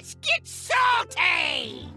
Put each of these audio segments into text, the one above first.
Let's get salty!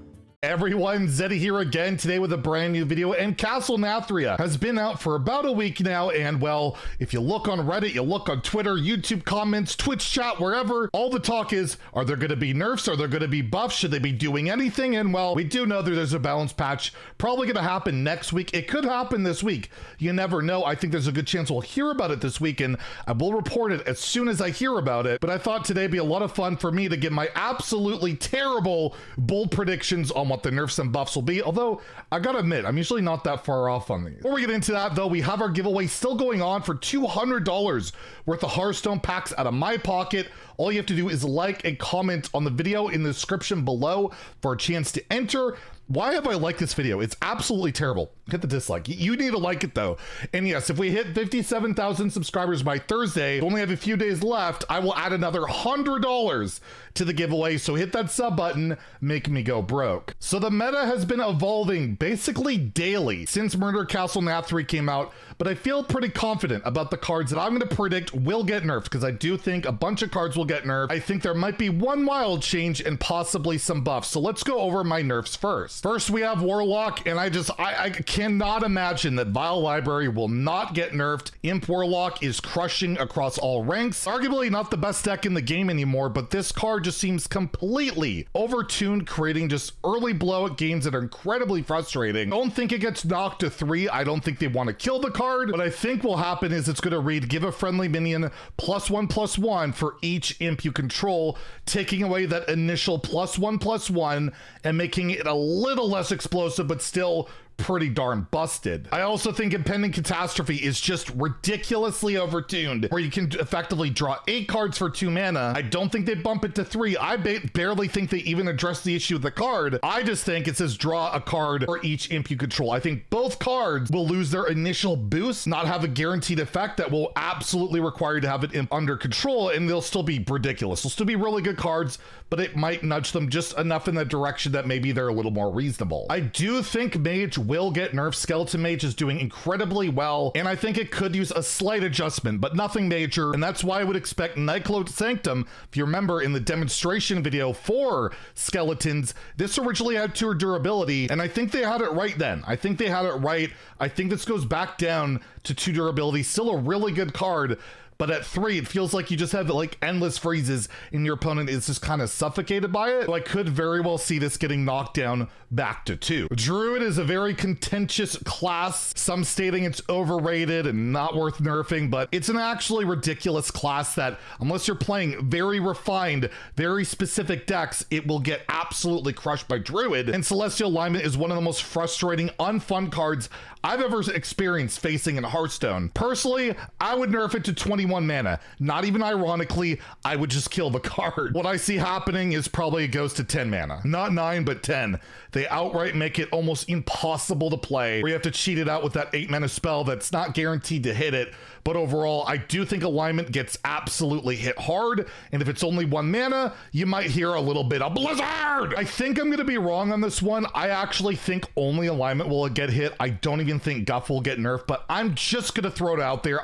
Everyone, Zeddy here again today with a brand new video, and Castle Nathria has been out for about a week now, and well, if you look on Reddit, you look on Twitter, YouTube comments, Twitch chat, wherever, all the talk is, are there going to be nerfs? Are there going to be buffs? Should they be doing anything? And well, we do know that there's a balance patch probably going to happen next week. It could happen this week. You never know. I think there's a good chance we'll hear about it this week, and I will report it as soon as I hear about it. But I thought today would be a lot of fun for me to give my absolutely terrible bold predictions on what the nerfs and buffs will be, although I gotta admit, I'm usually not that far off on these. Before we get into that though, we have our giveaway still going on for $200 worth of Hearthstone packs out of my pocket. All you have to do is like and comment on the video in the description below for a chance to enter. Why have I liked this video? It's absolutely terrible. Hit the dislike. You need to like it though. And yes, if we hit 57,000 subscribers by Thursday, only have a few days left, I will add another $100 to the giveaway. So hit that sub button, make me go broke. So the meta has been evolving basically daily since Murder Castle Nathria came out, but I feel pretty confident about the cards that I'm going to predict will get nerfed, because I do think a bunch of cards will get nerfed. I think there might be one wild change and possibly some buffs. So let's go over my nerfs first. First, we have Warlock, and I cannot imagine that Vile Library will not get nerfed. Imp Warlock is crushing across all ranks. Arguably not the best deck in the game anymore, but this card just seems completely overtuned, creating just early blowout games that are incredibly frustrating. Don't think it gets knocked to 3. I don't think they want to kill the card. What I think will happen is it's going to read, give a friendly minion +1/+1 for each imp you control, taking away that initial +1/+1 and making it a little less explosive, but still pretty darn busted. I also think Impending Catastrophe is just ridiculously overtuned, where you can effectively draw 8 cards for 2 mana. I don't think they bump it to 3. I barely think they even address the issue with the card. I just think it says draw a card for each imp you control. I think both cards will lose their initial boost, not have a guaranteed effect that will absolutely require you to have it under control, and they'll still be ridiculous. They'll still be really good cards, but it might nudge them just enough in the direction that maybe they're a little more reasonable. I do think Mage will get nerfed. Skeleton Mage is doing incredibly well, and I think it could use a slight adjustment, but nothing major, and that's why I would expect Nightcloaked Sanctum. If you remember in the demonstration video for Skeletons, this originally had 2 durability, and I think they had it right then. I think they had it right. I think this goes back down to 2 durability. Still a really good card, but at 3, it feels like you just have like endless freezes and your opponent is just kind of suffocated by it. So I could very well see this getting knocked down back to 2. Druid is a very contentious class, some stating it's overrated and not worth nerfing, but it's an actually ridiculous class that unless you're playing very refined, very specific decks, it will get absolutely crushed by Druid. And Celestial Alignment is one of the most frustrating, unfun cards I've ever experienced facing in Hearthstone. Personally, I would nerf it to 21 mana. Not even ironically, I would just kill the card. What I see happening is probably it goes to 10 mana. Not 9, but 10. They outright make it almost impossible to play, where you have to cheat it out with that 8 mana spell that's not guaranteed to hit it. But overall, I do think alignment gets absolutely hit hard, and if it's only 1 mana, you might hear a little bit of Blizzard! I think I'm gonna be wrong on this one. I actually think only alignment will get hit. I don't even think Guff will get nerfed, but I'm just gonna throw it out there.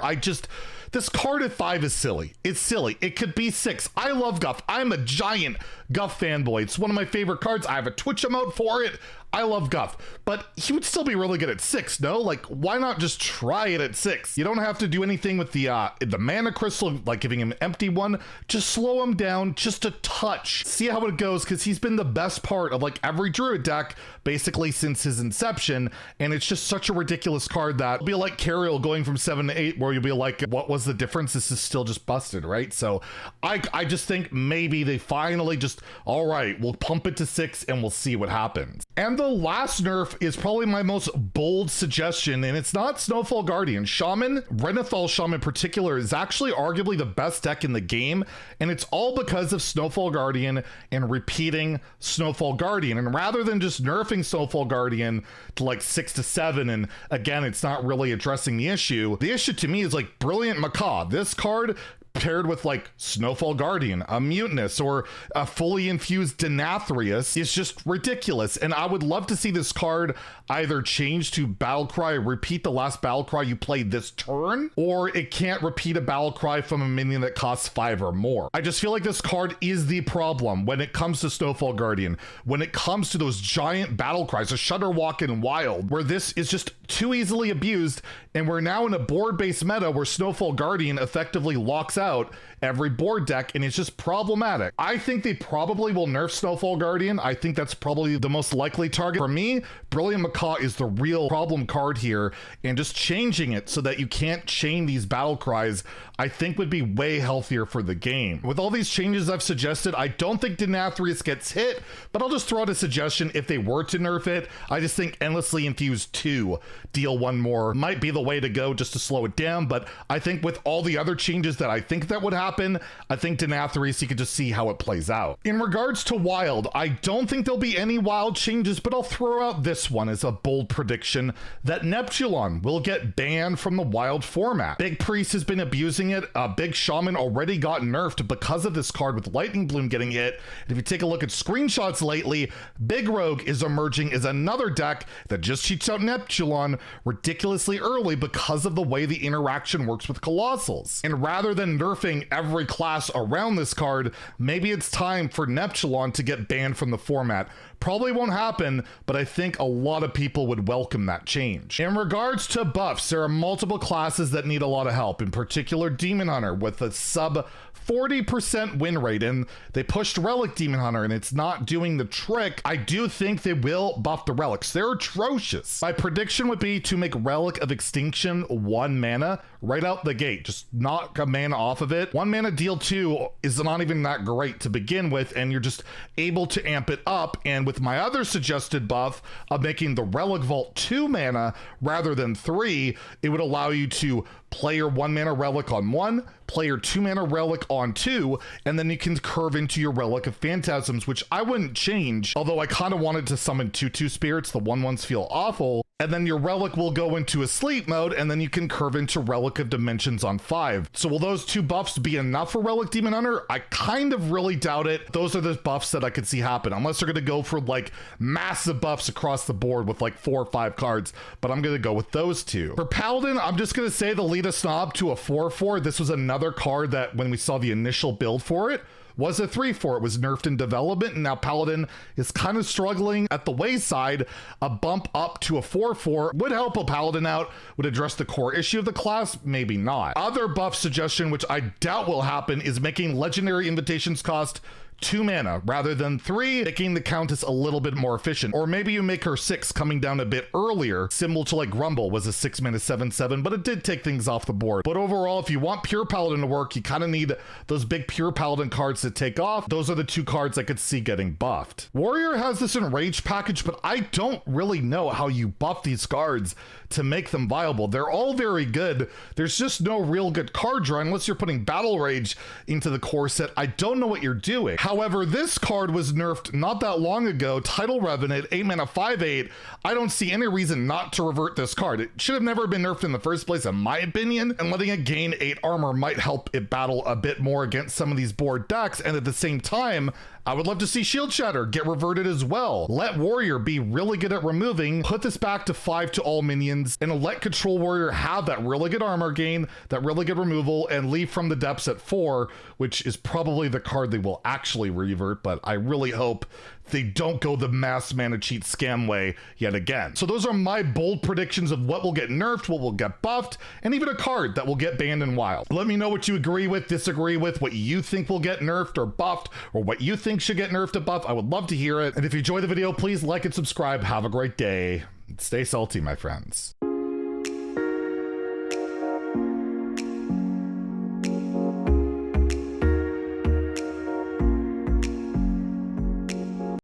This card at 5 is silly. It's silly. It could be 6. I love Guff. I'm a giant Guff fanboy. It's one of my favorite cards. I have a Twitch emote for it. I love Guff, but he would still be really good at 6, no? Like, why not just try it at 6? You don't have to do anything with the mana crystal, like giving him an empty one. Just slow him down just a touch. See how it goes, because he's been the best part of like every Druid deck, basically since his inception, and it's just such a ridiculous card that it'll be like Cariel going from 7 to 8, where you'll be like, what was the difference? This is still just busted, right? So I just think maybe they finally just, all right, we'll pump it to 6 and we'll see what happens. And the last nerf is probably my most bold suggestion, and it's not Snowfall Guardian. Shaman, Renathal Shaman in particular, is actually arguably the best deck in the game, and it's all because of Snowfall Guardian and repeating Snowfall Guardian. And rather than just nerfing Snowfall Guardian to like 6 to 7, and again, it's not really addressing the issue. The issue to me is like Brilliant Macaw. This card paired with like Snowfall Guardian, a Mutinous, or a fully infused Denathrius is just ridiculous. And I would love to see this card either change to Battlecry, repeat the last Battlecry you played this turn, or it can't repeat a Battlecry from a minion that costs 5 or more. I just feel like this card is the problem when it comes to Snowfall Guardian, when it comes to those giant Battlecries, a Shudderwalk in Wild, where this is just too easily abused, and we're now in a board-based meta where Snowfall Guardian effectively locks out every board deck, and it's just problematic. I think they probably will nerf Snowfall Guardian. I think that's probably the most likely target. For me, Brilliant Macaw is the real problem card here, and just changing it so that you can't chain these battle cries, I think would be way healthier for the game. With all these changes I've suggested, I don't think Denathrius gets hit, but I'll just throw out a suggestion if they were to nerf it. I just think Endlessly Infused 2, deal 1 more, might be the way to go just to slow it down, but I think with all the other changes that I think that would happen, I think Denathrius, you could just see how it plays out. In regards to Wild, I don't think there'll be any Wild changes, but I'll throw out this one as a bold prediction that Neptulon will get banned from the Wild format. Big Priest has been abusing it. Big Shaman already got nerfed because of this card with Lightning Bloom getting hit. And if you take a look at screenshots lately, Big Rogue is emerging as another deck that just cheats out Neptulon ridiculously early because of the way the interaction works with Colossals. And rather than nerfing every class around this card, maybe it's time for Neptulon to get banned from the format. Probably won't happen, but I think a lot of people would welcome that change. In regards to buffs, there are multiple classes that need a lot of help, in particular Demon Hunter with a sub 40% win rate, and they pushed Relic Demon Hunter and it's not doing the trick. I do think they will buff the relics. They're atrocious. My prediction would be to make Relic of Extinction 1 mana right out the gate. Just knock a mana off of it. 1 mana deal 2 is not even that great to begin with, and you're just able to amp it up. And with my other suggested buff of making the Relic Vault 2 mana rather than 3, it would allow you to play your 1 mana Relic on 1, play your 2 mana Relic on 2, and then you can curve into your Relic of Phantasms, which I wouldn't change, although I kind of wanted to summon 2/2 spirits. The 1/1s feel awful. And then your Relic will go into a sleep mode, and then you can curve into Relic of Dimensions on 5. So will those 2 buffs be enough for Relic Demon Hunter? I kind of really doubt it. Those are the buffs that I could see happen, unless they're going to go for like massive buffs across the board with like 4 or 5 cards, but I'm going to go with those 2. For Paladin, I'm just going to say the Lead a Snob to a 4/4. This was another card that when we saw the initial build for it, was a 3/4. It was nerfed in development, and now Paladin is kind of struggling at the wayside. A bump up to a 4/4 would help a Paladin out, would address the core issue of the class, maybe not. Other buff suggestion, which I doubt will happen, is making Legendary Invitations cost 2 mana rather than 3, making the Countess a little bit more efficient. Or maybe you make her 6 coming down a bit earlier, similar to like Grumble was a 6 mana 7/7, but it did take things off the board. But overall, if you want Pure Paladin to work, you kind of need those big Pure Paladin cards to take off. Those are the 2 cards I could see getting buffed. Warrior has this Enraged package, but I don't really know how you buff these cards to make them viable. They're all very good. There's just no real good card draw unless you're putting Battle Rage into the core set. I don't know what you're doing. However, this card was nerfed not that long ago. Tidal Revenant, 8 mana 5/8. I don't see any reason not to revert this card. It should have never been nerfed in the first place, in my opinion, and letting it gain 8 armor might help it battle a bit more against some of these board decks. And at the same time, I would love to see Shield Shatter get reverted as well. Let Warrior be really good at removing, put this back to 5 to all minions, and let Control Warrior have that really good armor gain, that really good removal, and leave From the Depths at 4, which is probably the card they will actually revert, but I really hope they don't go the mass mana cheat scam way yet again. So those are my bold predictions of what will get nerfed, what will get buffed, and even a card that will get banned in Wild. Let me know what you agree with, disagree with, what you think will get nerfed or buffed, or what you think should get nerfed or buffed. I would love to hear it. And if you enjoyed the video, please like and subscribe. Have a great day. Stay salty, my friends.